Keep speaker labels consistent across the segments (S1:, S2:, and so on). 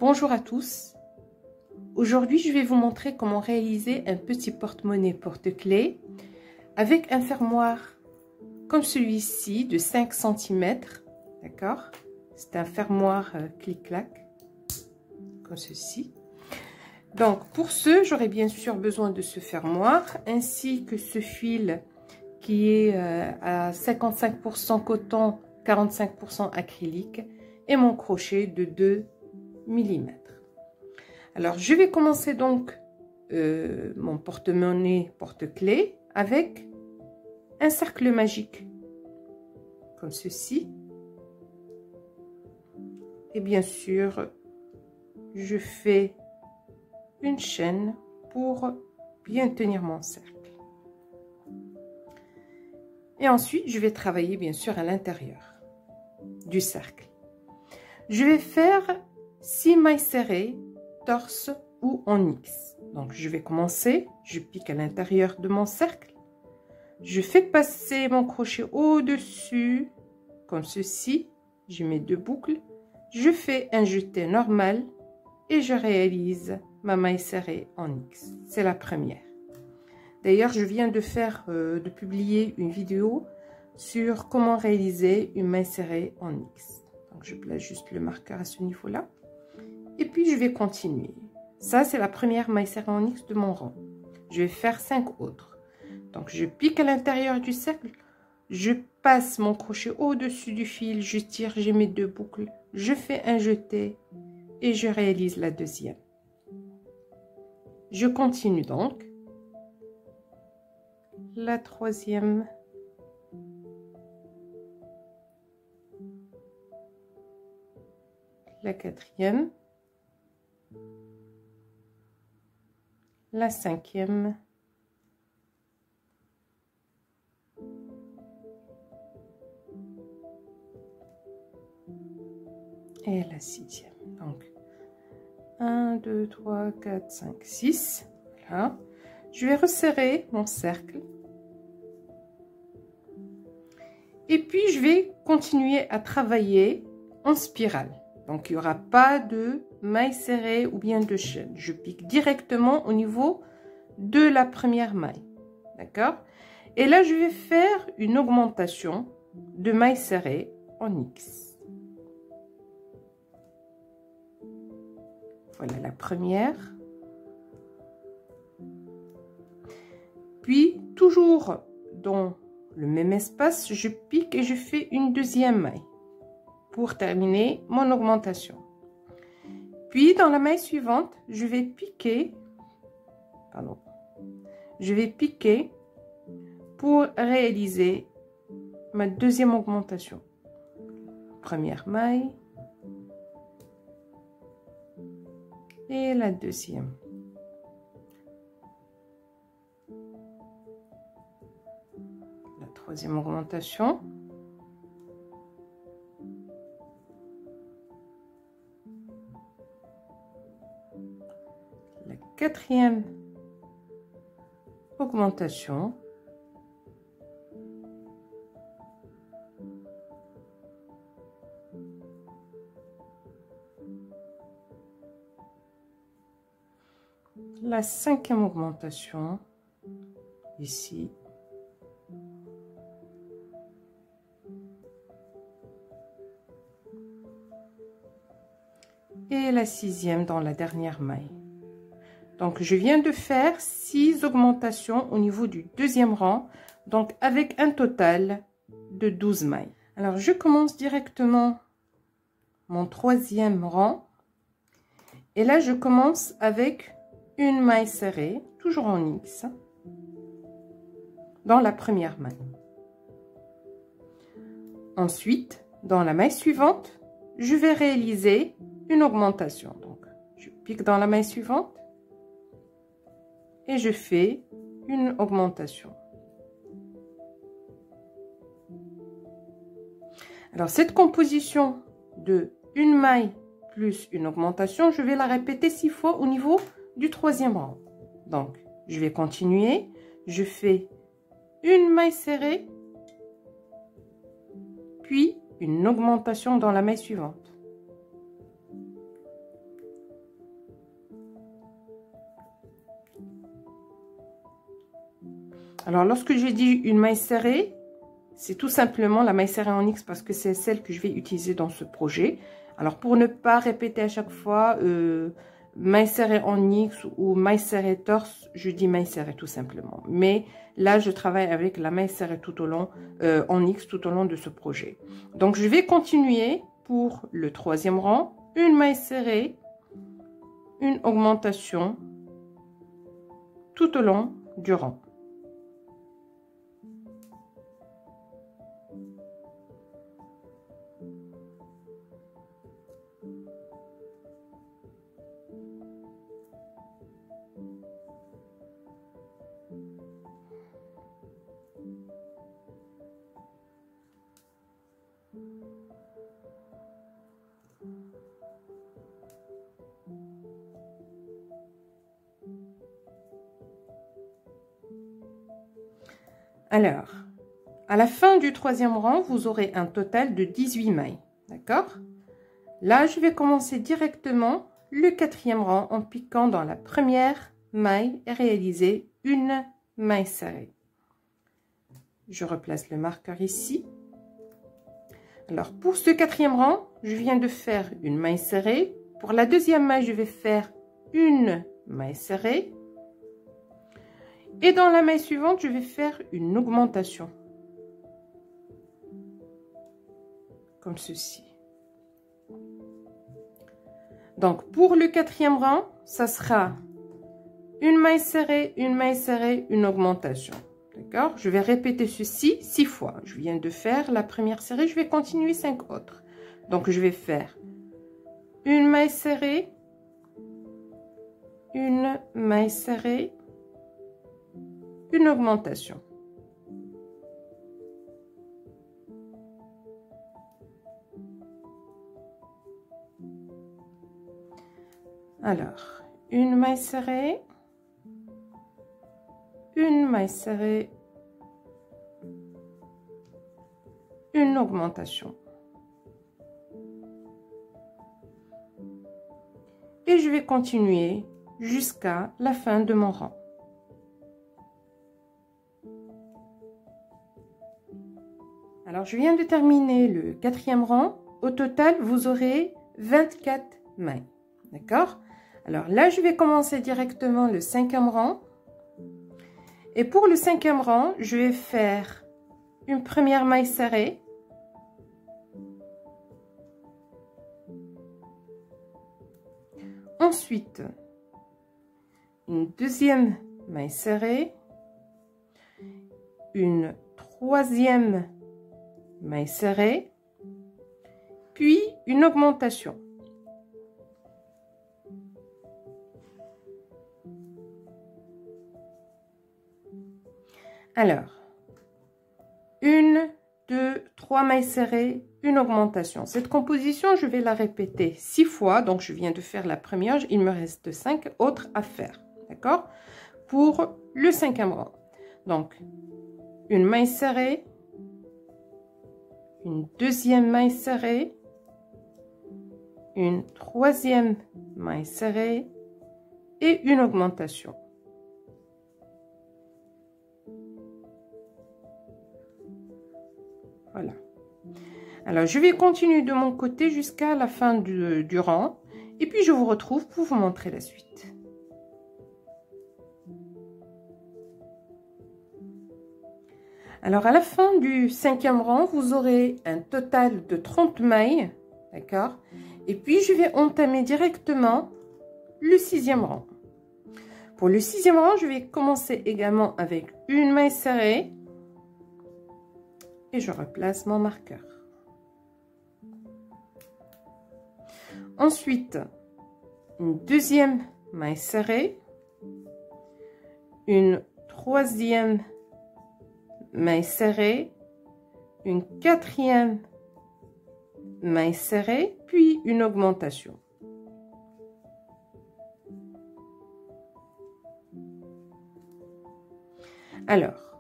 S1: Bonjour à tous. Aujourd'hui, je vais vous montrer comment réaliser un petit porte-monnaie porte-clés avec un fermoir comme celui-ci de 5 cm. D'accord? C'est un fermoir clic-clac comme ceci. Donc pour ce, j'aurai bien sûr besoin de ce fermoir ainsi que ce fil qui est à 55% coton, 45% acrylique et mon crochet de 2 mm. Alors je vais commencer donc mon porte-monnaie porte-clés avec un cercle magique comme ceci, et bien sûr je fais une chaîne pour bien tenir mon cercle, et ensuite je vais travailler bien sûr à l'intérieur du cercle. Je vais faire 6 mailles serrées torse ou en X. Donc je vais commencer, je pique à l'intérieur de mon cercle, je fais passer mon crochet au-dessus comme ceci, je mets 2 boucles, je fais un jeté normal et je réalise ma maille serrée en X. C'est la première. D'ailleurs, je viens de publier une vidéo sur comment réaliser une maille serrée en X. Donc je place juste le marqueur à ce niveau-là. Et puis je vais continuer. Ça, c'est la première maille serrée en X de mon rang. Je vais faire 5 autres. Donc je pique à l'intérieur du cercle, je passe mon crochet au-dessus du fil, je tire, j'ai mes 2 boucles, je fais un jeté et je réalise la deuxième. Je continue donc. La troisième. La quatrième. La cinquième. Et la sixième. Donc 1, 2, 3, 4, 5, 6. Voilà. Je vais resserrer mon cercle. Et puis je vais continuer à travailler en spirale. Donc il n'y aura pas de maille serrée ou bien de chaîne. Je pique directement au niveau de la première maille. D'accord? Et là je vais faire une augmentation de maille serrée en X. Voilà la première. Puis toujours dans le même espace, je pique et je fais une deuxième maille pour terminer mon augmentation. Puis dans la maille suivante, je vais piquer, pour réaliser ma deuxième augmentation. Première maille et la deuxième. La troisième augmentation. La quatrième augmentation. La cinquième augmentation ici. Et la sixième dans la dernière maille. Donc je viens de faire 6 augmentations au niveau du deuxième rang, donc avec un total de 12 mailles. Alors je commence directement mon troisième rang, et là je commence avec une maille serrée, toujours en X, dans la première maille. Ensuite, dans la maille suivante, je vais réaliser une augmentation. Donc je pique dans la maille suivante et je fais une augmentation. Alors cette composition de une maille plus une augmentation, je vais la répéter 6 fois au niveau du troisième rang. Donc je vais continuer, je fais une maille serrée, puis une augmentation dans la maille suivante, Alors, lorsque j'ai dit une maille serrée, c'est tout simplement la maille serrée en X parce que c'est celle que je vais utiliser dans ce projet. Alors, pour ne pas répéter à chaque fois maille serrée en X ou maille serrée torse, je dis maille serrée tout simplement. Mais là, je travaille avec la maille serrée tout au long, en X tout au long de ce projet. Donc, je vais continuer pour le troisième rang, une maille serrée, une augmentation tout au long du rang. Alors, à la fin du troisième rang, vous aurez un total de 18 mailles. D'accord? Là, je vais commencer directement le quatrième rang en piquant dans la première maille et réaliser une maille serrée. Je replace le marqueur ici. Alors, pour ce quatrième rang, je viens de faire une maille serrée. Pour la deuxième maille, je vais faire une maille serrée. Et dans la maille suivante, je vais faire une augmentation. Comme ceci. Donc, pour le quatrième rang, ça sera une maille serrée, une augmentation. D'accord? Je vais répéter ceci 6 fois. Je viens de faire la première série, je vais continuer 5 autres. Donc, je vais faire une maille serrée, une maille serrée, une augmentation. Alors, une maille serrée, une maille serrée, une augmentation. Et je vais continuer jusqu'à la fin de mon rang. Alors, je viens de terminer le quatrième rang. Au total, vous aurez 24 mailles. D'accord? Alors là, je vais commencer directement le cinquième rang. Et pour le cinquième rang, je vais faire une première maille serrée. Ensuite, une deuxième maille serrée. Une troisième maille serrée, puis une augmentation. Alors, une, deux, trois mailles serrées, une augmentation. Cette composition, je vais la répéter 6 fois. Donc, je viens de faire la première, il me reste 5 autres à faire. D'accord? Pour le cinquième rang. Donc, une maille serrée, une deuxième maille serrée, une troisième maille serrée et une augmentation. Voilà. Alors, je vais continuer de mon côté jusqu'à la fin du rang et puis je vous retrouve pour vous montrer la suite. Alors, à la fin du cinquième rang, vous aurez un total de 30 mailles, d'accord? Et puis, je vais entamer directement le sixième rang. Pour le sixième rang, je vais commencer également avec une maille serrée et je replace mon marqueur. Ensuite, une deuxième maille serrée, une troisième maille serrée, une quatrième maille serrée, puis une augmentation. Alors,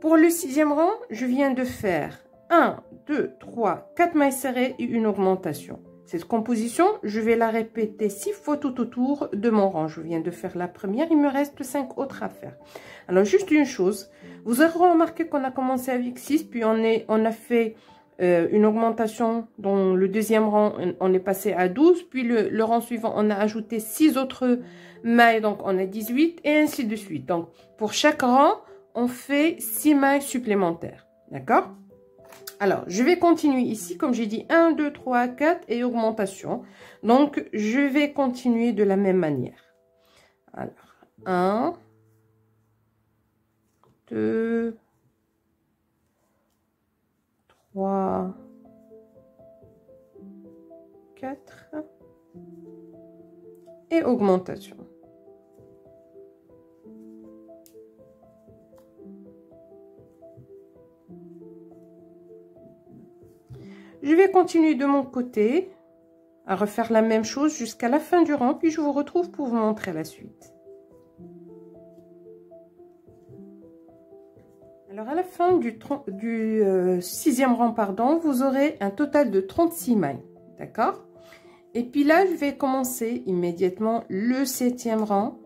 S1: pour le sixième rang, je viens de faire 1, 2, 3, 4 mailles serrées et une augmentation. Cette composition, je vais la répéter 6 fois tout autour de mon rang. Je viens de faire la première, il me reste 5 autres à faire. Alors, juste une chose, vous aurez remarqué qu'on a commencé avec 6, puis on a fait une augmentation dans le deuxième rang, on est passé à 12, puis le rang suivant, on a ajouté 6 autres mailles, donc on a 18, et ainsi de suite. Donc, pour chaque rang, on fait 6 mailles supplémentaires, d'accord? Alors, je vais continuer ici, comme j'ai dit, 1, 2, 3, 4 et augmentation. Donc, je vais continuer de la même manière. Alors, 1, 2, 3, 4 et augmentation. Je vais continuer de mon côté à refaire la même chose jusqu'à la fin du rang, puis je vous retrouve pour vous montrer la suite. Alors à la fin du 6e rang, pardon, vous aurez un total de 36 mailles, d'accord? Et puis là, je vais commencer immédiatement le 7e rang.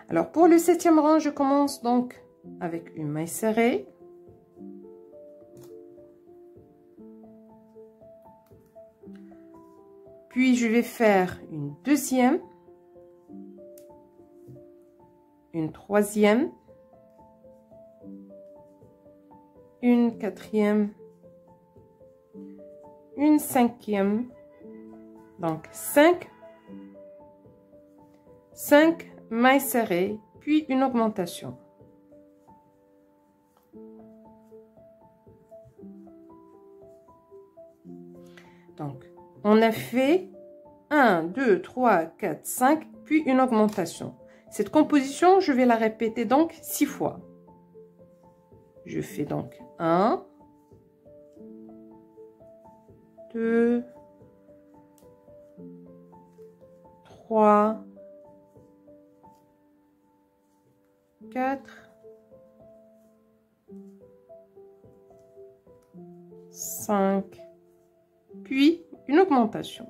S1: Alors pour le 7e rang, je commence donc avec une maille serrée. Puis, je vais faire une deuxième, une troisième, une quatrième, une cinquième, donc 5 mailles serrées, puis une augmentation. Donc, on a fait 1, 2, 3, 4, 5, puis une augmentation. Cette composition, je vais la répéter donc 6 fois. Je fais donc 1, 2, 3, 4, 5, puis une augmentation.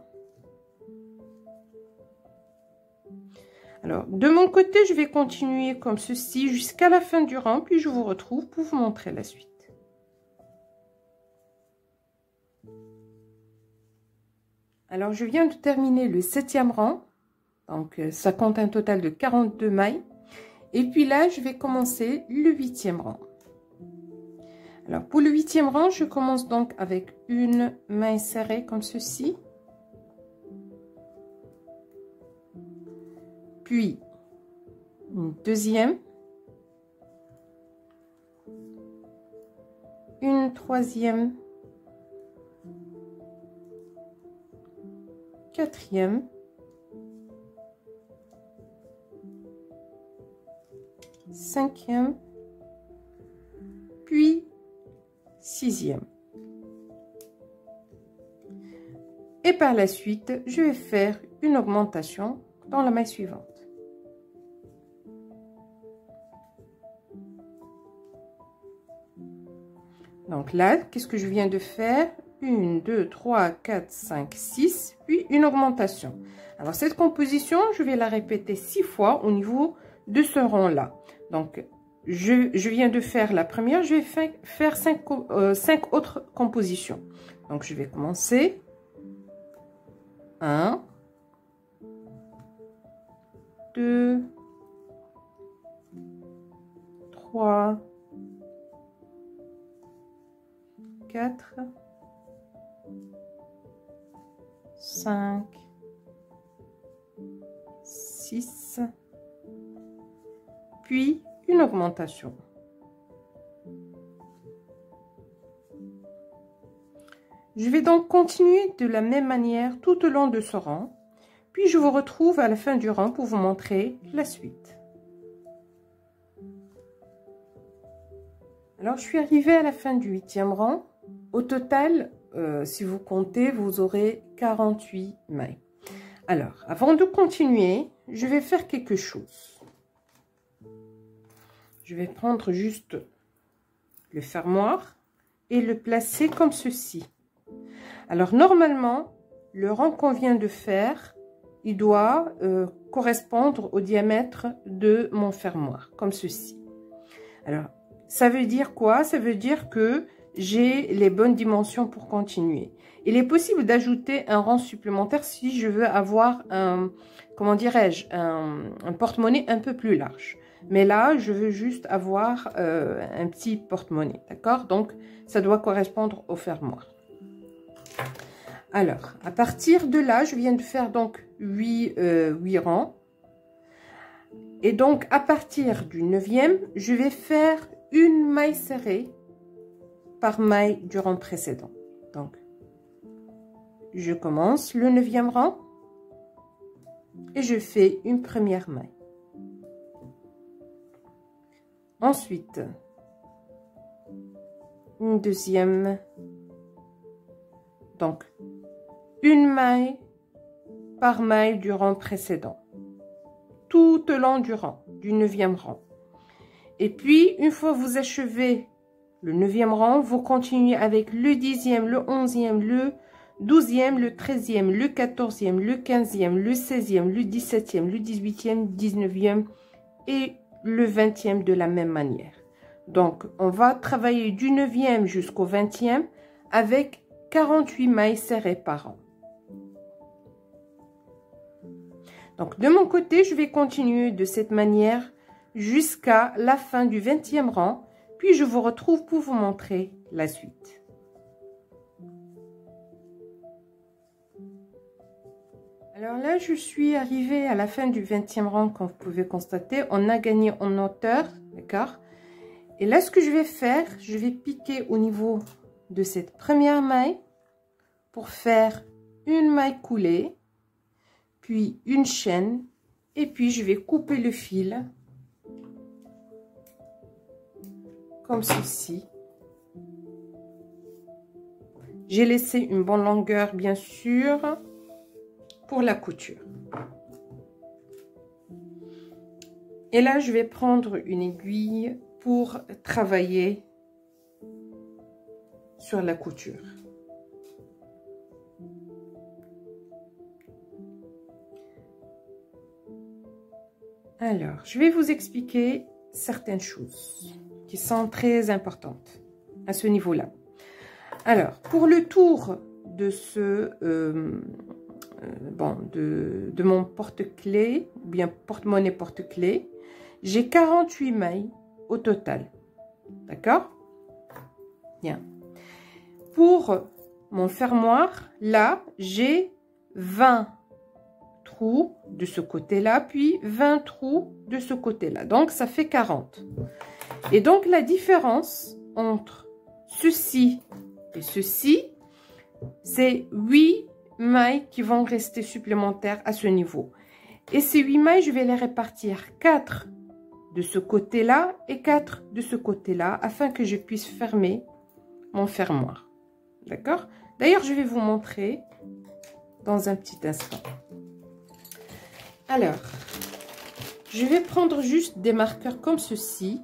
S1: Alors, de mon côté, je vais continuer comme ceci jusqu'à la fin du rang, puis je vous retrouve pour vous montrer la suite. Alors, je viens de terminer le 7e rang, donc ça compte un total de 42 mailles. Et puis là, je vais commencer le 8e rang. Alors, pour le 8e rang, je commence donc avec une maille serrée comme ceci. Puis, une deuxième. Une troisième. Quatrième. Cinquième. Puis, 6e. Et par la suite, je vais faire une augmentation dans la maille suivante. Donc là, qu'est-ce que je viens de faire? 1, 2, 3, 4, 5, 6, puis une augmentation. Alors cette composition, je vais la répéter 6 fois au niveau de ce rang-là. Donc, je viens de faire la première, je vais faire 5 autres compositions. Donc, je vais commencer. 1, 2, 3, 4, 5, 6, puis une augmentation. Je vais donc continuer de la même manière tout au long de ce rang, puis je vous retrouve à la fin du rang pour vous montrer la suite. Alors, je suis arrivée à la fin du 8e rang. Au total, si vous comptez, vous aurez 48 mailles. Alors, avant de continuer, je vais faire quelque chose. Je vais prendre juste le fermoir et le placer comme ceci. Alors, normalement, le rang qu'on vient de faire, il doit correspondre au diamètre de mon fermoir, comme ceci. Alors, ça veut dire quoi? Ça veut dire que j'ai les bonnes dimensions pour continuer. Il est possible d'ajouter un rang supplémentaire si je veux avoir un, comment dirais-je, un porte-monnaie un peu plus large. Mais là, je veux juste avoir un petit porte-monnaie, d'accord? Donc, ça doit correspondre au fermoir. Alors, à partir de là, je viens de faire donc 8 rangs. Et donc, à partir du 9e, je vais faire une maille serrée par maille du rang précédent. Donc, je commence le 9e rang et je fais une première maille. Ensuite, une deuxième. Donc, une maille par maille du rang précédent, tout au long du rang, du 9e rang. Et puis, une fois vous achevez le 9e rang, vous continuez avec le 10e, le 11e, le 12e, le 13e, le 14e, le 15e, le 16e, le 17e, le 18e, 19e et le 20e de la même manière. Donc, on va travailler du 9e jusqu'au 20e avec 48 mailles serrées par rang. Donc, de mon côté, je vais continuer de cette manière jusqu'à la fin du 20e rang, puis je vous retrouve pour vous montrer la suite. Alors là, je suis arrivée à la fin du 20e rang, comme vous pouvez constater. On a gagné en hauteur, d'accord? Et là, ce que je vais faire, je vais piquer au niveau de cette première maille pour faire une maille coulée, puis une chaîne, et puis je vais couper le fil comme ceci. J'ai laissé une bonne longueur, bien sûr, pour la couture. Et là, je vais prendre une aiguille pour travailler sur la couture. Alors, je vais vous expliquer certaines choses qui sont très importantes à ce niveau-là. Alors, pour le tour de ce de mon porte-clés, ou bien porte-monnaie porte-clés, j'ai 48 mailles au total. D'accord? Bien. Pour mon fermoir, là, j'ai 20 trous de ce côté-là, puis 20 trous de ce côté-là. Donc, ça fait 40. Et donc, la différence entre ceci et ceci, c'est 8 mailles qui vont rester supplémentaires à ce niveau. Et ces 8 mailles, je vais les répartir 4 de ce côté-là et 4 de ce côté-là, afin que je puisse fermer mon fermoir. D'accord? D'ailleurs, je vais vous montrer dans un petit instant. Alors, je vais prendre juste des marqueurs comme ceci.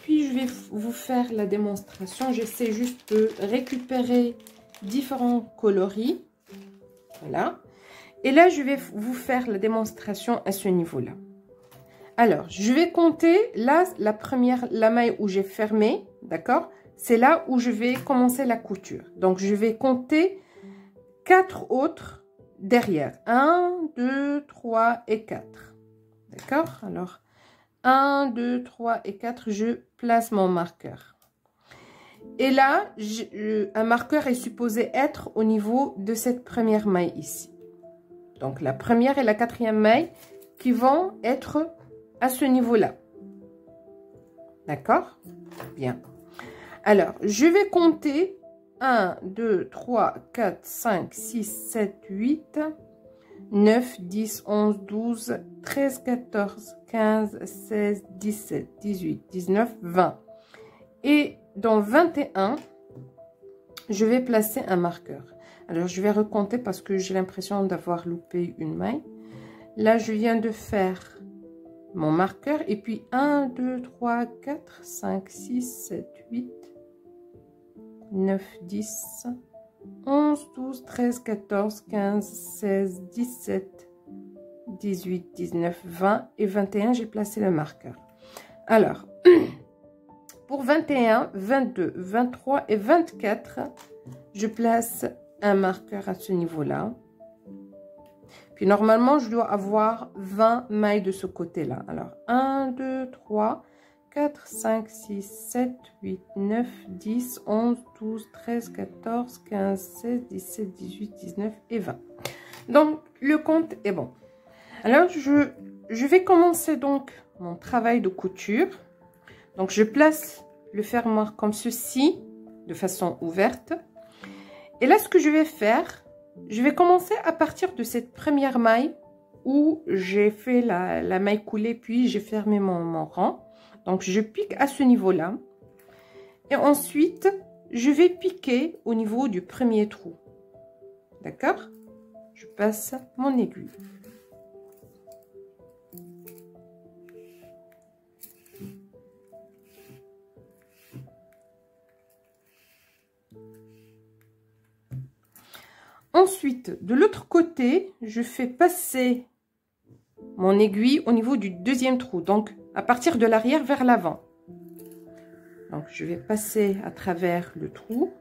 S1: Puis, je vais vous faire la démonstration. J'essaie juste de récupérer différents coloris. Voilà. Et là, je vais vous faire la démonstration à ce niveau-là. Alors, je vais compter, là, la maille où j'ai fermé, d'accord? C'est là où je vais commencer la couture. Donc, je vais compter 4 autres derrière. 1, 2, 3 et 4. D'accord? Alors, 1, 2, 3 et 4, je place mon marqueur. Et là, un marqueur est supposé être au niveau de cette première maille ici. Donc, la première et la quatrième maille qui vont être à ce niveau-là. D'accord? Bien. Alors, je vais compter 1, 2, 3, 4, 5, 6, 7, 8, 9, 10, 11, 12, 13, 14, 15, 16, 17, 18, 19, 20. Et dans 21, je vais placer un marqueur. Alors, je vais recompter parce que j'ai l'impression d'avoir loupé une maille. Là, je viens de faire mon marqueur. Et puis, 1, 2, 3, 4, 5, 6, 7, 8, 9, 10, 11, 12, 13, 14, 15, 16, 17, 18, 19, 20 et 21, j'ai placé le marqueur. Alors, pour 21, 22, 23 et 24, je place un marqueur à ce niveau-là. Puis normalement, je dois avoir 20 mailles de ce côté-là. Alors, 1, 2, 3, 4, 5, 6, 7, 8, 9, 10, 11, 12, 13, 14, 15, 16, 17, 18, 19 et 20. Donc, le compte est bon. Alors, je vais commencer donc mon travail de couture. Donc, je place le fermoir comme ceci, de façon ouverte. Et là, ce que je vais faire, je vais commencer à partir de cette première maille où j'ai fait la maille coulée, puis j'ai fermé mon rang. Donc, je pique à ce niveau-là. Et ensuite, je vais piquer au niveau du premier trou. D'accord? Je passe mon aiguille. Ensuite, de l'autre côté, je fais passer mon aiguille au niveau du deuxième trou. Donc, à partir de l'arrière vers l'avant. Donc, je vais passer à travers le trou.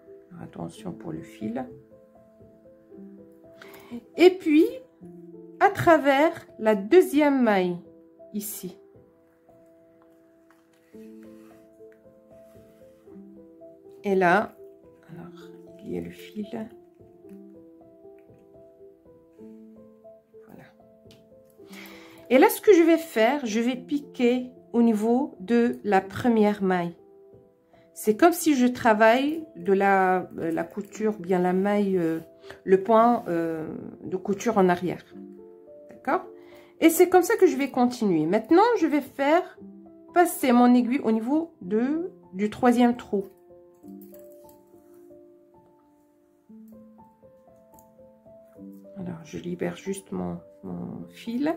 S1: Attention pour le fil. Et puis, à travers la deuxième maille, ici. Et là, alors, il y a le fil. Voilà. Et là, ce que je vais faire, je vais piquer au niveau de la première maille. C'est comme si je travaille de la couture, bien la maille, le point de couture en arrière. D'accord? Et c'est comme ça que je vais continuer. Maintenant, je vais faire passer mon aiguille au niveau du troisième trou. Alors, je libère juste mon fil.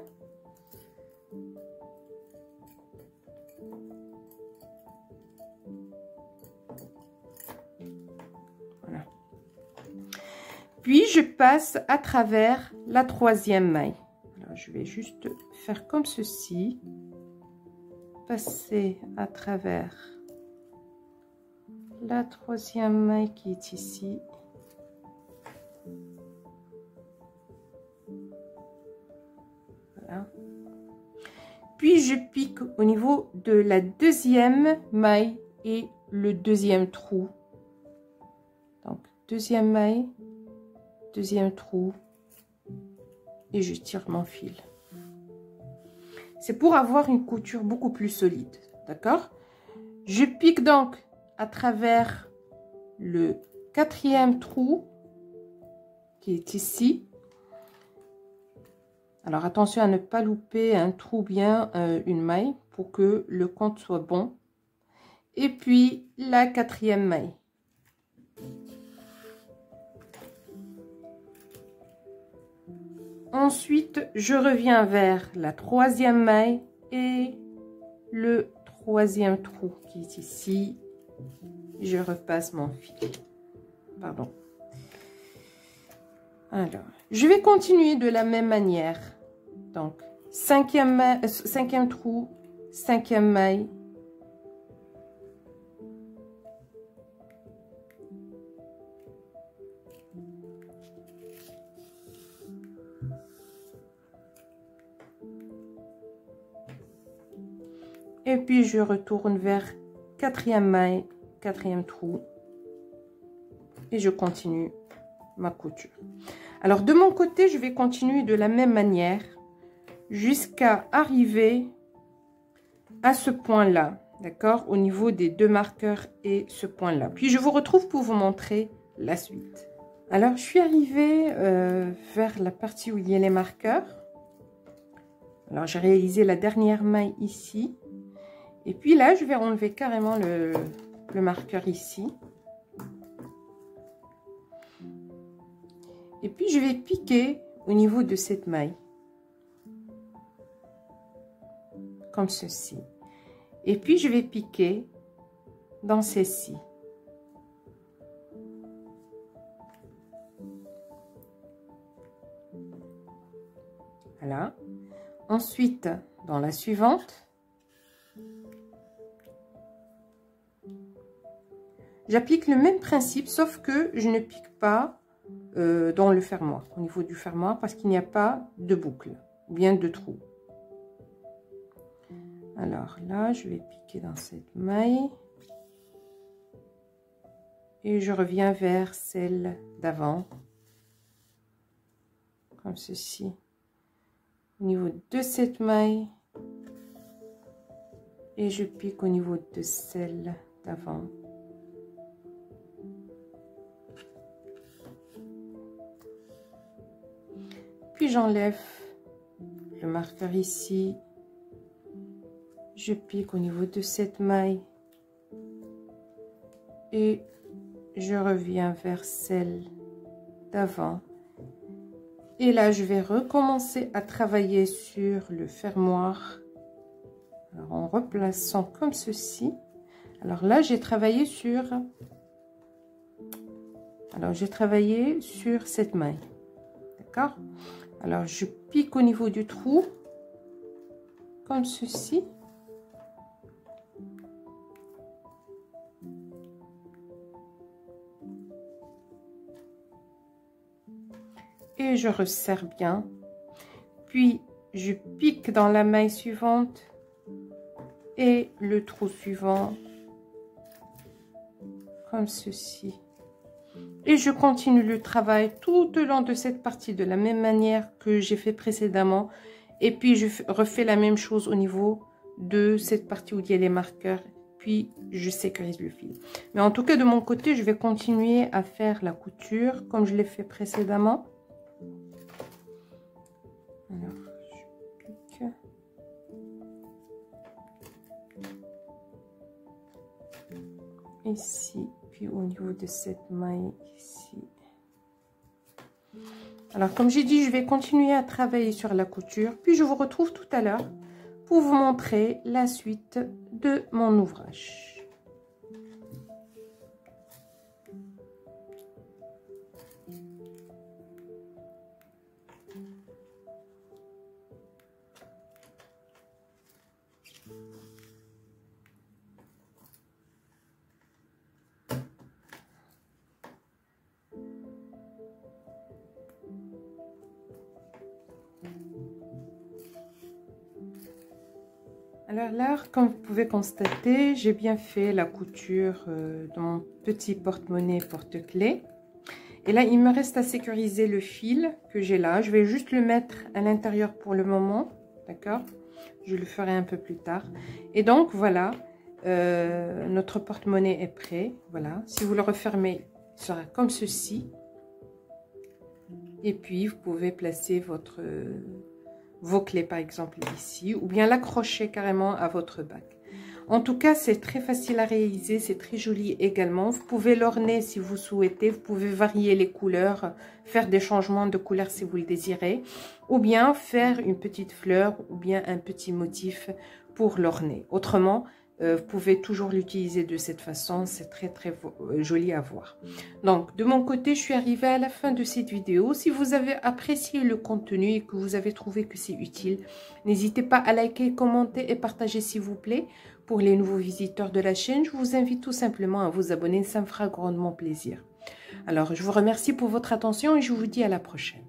S1: Voilà. Puis, je passe à travers la troisième maille. Alors, je vais juste faire comme ceci. Passer à travers la troisième maille qui est ici. Voilà. Puis je pique au niveau de la deuxième maille et le deuxième trou. Donc deuxième maille, deuxième trou et je tire mon fil. C'est pour avoir une couture beaucoup plus solide, d'accord? Je pique donc à travers le quatrième trou qui est ici. Alors attention à ne pas louper un trou bien une maille pour que le compte soit bon. Et puis la quatrième maille. Ensuite, je reviens vers la troisième maille et le troisième trou qui est ici. Je repasse mon fil. Pardon. Alors, je vais continuer de la même manière. Donc, cinquième trou, cinquième maille. Et puis, je retourne vers quatrième maille, quatrième trou. Et je continue ma couture. Alors, de mon côté, je vais continuer de la même manière jusqu'à arriver à ce point-là, d'accord, au niveau des deux marqueurs et ce point-là. Puis, je vous retrouve pour vous montrer la suite. Alors, je suis arrivée vers la partie où il y a les marqueurs. Alors, j'ai réalisé la dernière maille ici. Et puis là, je vais enlever carrément le marqueur ici. Et puis, je vais piquer au niveau de cette maille. Comme ceci. Et puis, je vais piquer dans celle-ci. Voilà. Ensuite, dans la suivante, j'applique le même principe, sauf que je ne pique pas dans le fermoir, au niveau du fermoir, parce qu'il n'y a pas de boucle, ou bien de trou. Alors là, je vais piquer dans cette maille. Et je reviens vers celle d'avant. Comme ceci. Au niveau de cette maille. Et je pique au niveau de celle d'avant. Puis j'enlève le marqueur ici. Je pique au niveau de cette maille. Et je reviens vers celle d'avant. Et là, je vais recommencer à travailler sur le fermoir. Alors, en replaçant comme ceci. Alors là, j'ai travaillé sur... Alors, j'ai travaillé sur cette maille. D'accord? Alors, je pique au niveau du trou. Comme ceci. Et je resserre bien. Puis, je pique dans la maille suivante. Et le trou suivant. Comme ceci. Et je continue le travail tout au long de cette partie de la même manière que j'ai fait précédemment. Et puis je refais la même chose au niveau de cette partie où il y a les marqueurs. Puis je sécurise le fil. Mais en tout cas de mon côté, je vais continuer à faire la couture comme je l'ai fait précédemment. Alors je pique. Ici. Puis au niveau de cette maille ici. Alors comme j'ai dit, je vais continuer à travailler sur la couture, puis je vous retrouve tout à l'heure pour vous montrer la suite de mon ouvrage. Alors là, comme vous pouvez constater, j'ai bien fait la couture de mon petit porte-monnaie porte-clés. Et là, il me reste à sécuriser le fil que j'ai là. Je vais juste le mettre à l'intérieur pour le moment, d'accord? Je le ferai un peu plus tard. Et donc, voilà, notre porte-monnaie est prêt. Voilà, si vous le refermez, il sera comme ceci. Et puis, vous pouvez placer vos clés par exemple ici, ou bien l'accrocher carrément à votre bac. En tout cas, c'est très facile à réaliser, c'est très joli également. Vous pouvez l'orner si vous souhaitez, vous pouvez varier les couleurs, faire des changements de couleurs si vous le désirez, ou bien faire une petite fleur ou bien un petit motif pour l'orner. Autrement, vous pouvez toujours l'utiliser de cette façon, c'est très joli à voir. Donc de mon côté, je suis arrivée à la fin de cette vidéo. Si vous avez apprécié le contenu et que vous avez trouvé que c'est utile, n'hésitez pas à liker, commenter et partager s'il vous plaît. Pour les nouveaux visiteurs de la chaîne, je vous invite tout simplement à vous abonner, ça me fera grandement plaisir. Alors je vous remercie pour votre attention et je vous dis à la prochaine.